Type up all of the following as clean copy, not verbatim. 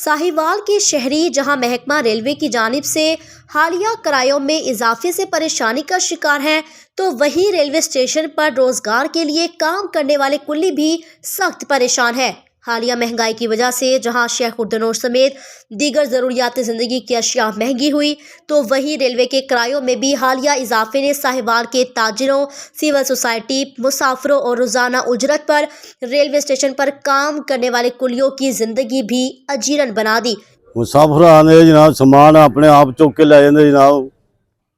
साहिवाल के शहरी जहां महकमा रेलवे की जानिब से हालिया किरायों में इजाफे से परेशानी का शिकार हैं, तो वहीं रेलवे स्टेशन पर रोजगार के लिए काम करने वाले कुल्ली भी सख्त परेशान है। हालिया महंगाई की वजह से जहां शेखुर्दनोश समेत दीगर ज़रूरियात ज़िंदगी की अशिया महंगी हुई, तो वहीं रेलवे के किरायों में भी हालिया इजाफे ने साहिवाल के ताजिरों, सिविल सोसाइटी, मुसाफिरों और रोज़ाना उजरत पर रेलवे स्टेशन पर काम करने वाले कुलियों की ज़िंदगी भी अजीरन बना दी। मुसाफिर आने जनाब समान अपने आप चुक के लै जाते जनाब।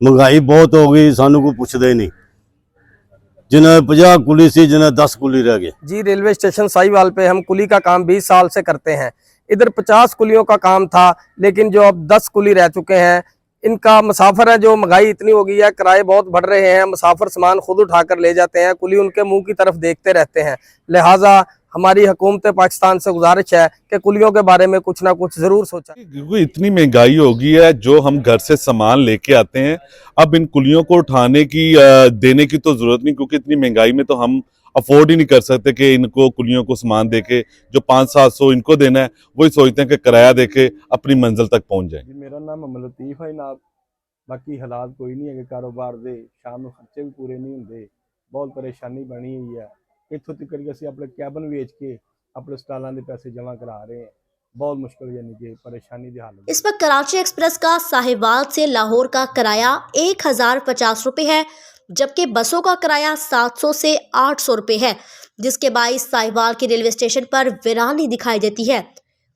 महंगाई बहुत हो गई, सानू कोई पुछदा ही नहीं। जिन्हें 50 कुली सी, जिन्हें 10 कुली रह गए। जी, रेलवे स्टेशन साहिवाल पे हम कुली का काम 20 साल से करते हैं। इधर 50 कुलियों का काम था, लेकिन जो अब 10 कुली रह चुके हैं। इनका मुसाफिर है, जो महंगाई इतनी हो गई है, किराए बहुत बढ़ रहे हैं, मुसाफिर सामान खुद उठाकर ले जाते हैं, कुली उनके मुंह की तरफ देखते रहते हैं। लिहाजा हमारी हुकूमत पाकिस्तान से गुजारिश है कि कुलियों के बारे में कुछ ना कुछ जरूर सोचा। क्योंकि इतनी महंगाई हो गई है, जो हम घर से सामान लेके आते हैं, अब इन कुलियों को उठाने की देने की तो जरूरत नहीं, क्योंकि इतनी महंगाई में तो हम अफोर्ड ही नहीं कर सकते कि इनको कुलियों को सामान देके जो 500-700 इनको देना है, वही सोचते हैं कि किराया देके अपनी मंजिल तक पहुंच जाए। मेरा नाम मोहम्मद लतीफ है जनाब। बाकी हालात कोई नहीं है कारोबार दे, शाम को खर्चे भी पूरे नहीं होंगे, बहुत परेशानी बनी हुई है। इत्थों तक कि असीं अपने कैबन वेच के अपने स्टालों के पैसे जमा करा रहे हैं। बहुत मुश्किल यानी कि परेशानी की हालत। इस वक्त कराची एक्सप्रेस का साहिवाल से लाहौर का किराया 1050 रुपये है, जबकि बसों का किराया 700 से 800 रुपये है, जिसके बाइस साहिवाल के रेलवे स्टेशन पर वीरानी दिखाई देती है।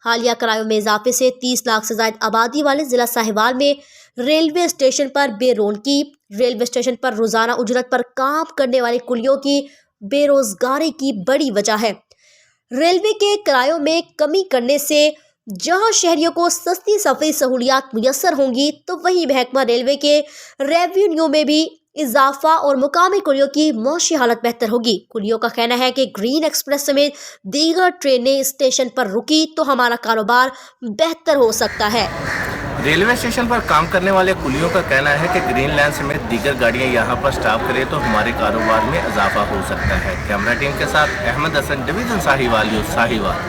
हालिया किरायों में इजाफे से 30 लाख से ज्यादा आबादी वाले जिला साहिवाल में रेलवे स्टेशन पर बेरौनकी, रेलवे स्टेशन पर रोजाना उजरत पर काम करने वाले कुलियों की बेरोजगारी की बड़ी वजह है। रेलवे के किरायों में कमी करने से जहां शहरियों को सस्ती सफरी सहूलियात मुयसर होंगी, तो वहीं महकमा रेलवे के रेवेन्यू में भी इजाफा और मुकामी कुलियों की मौशी हालत बेहतर होगी। कुलियों का कहना है कि ग्रीन एक्सप्रेस समेत दीगर ट्रेनें स्टेशन पर रुकी तो हमारा कारोबार बेहतर हो सकता है। रेलवे स्टेशन पर काम करने वाले कुलियों का कहना है कि ग्रीन लाइन समेत दीगर गाड़ियां यहां पर स्टॉप करें तो हमारे कारोबार में इजाफा हो सकता है। कैमरा टीम के साथ अहमद हसन, डिवीजन साहिवाल, साहिवाल।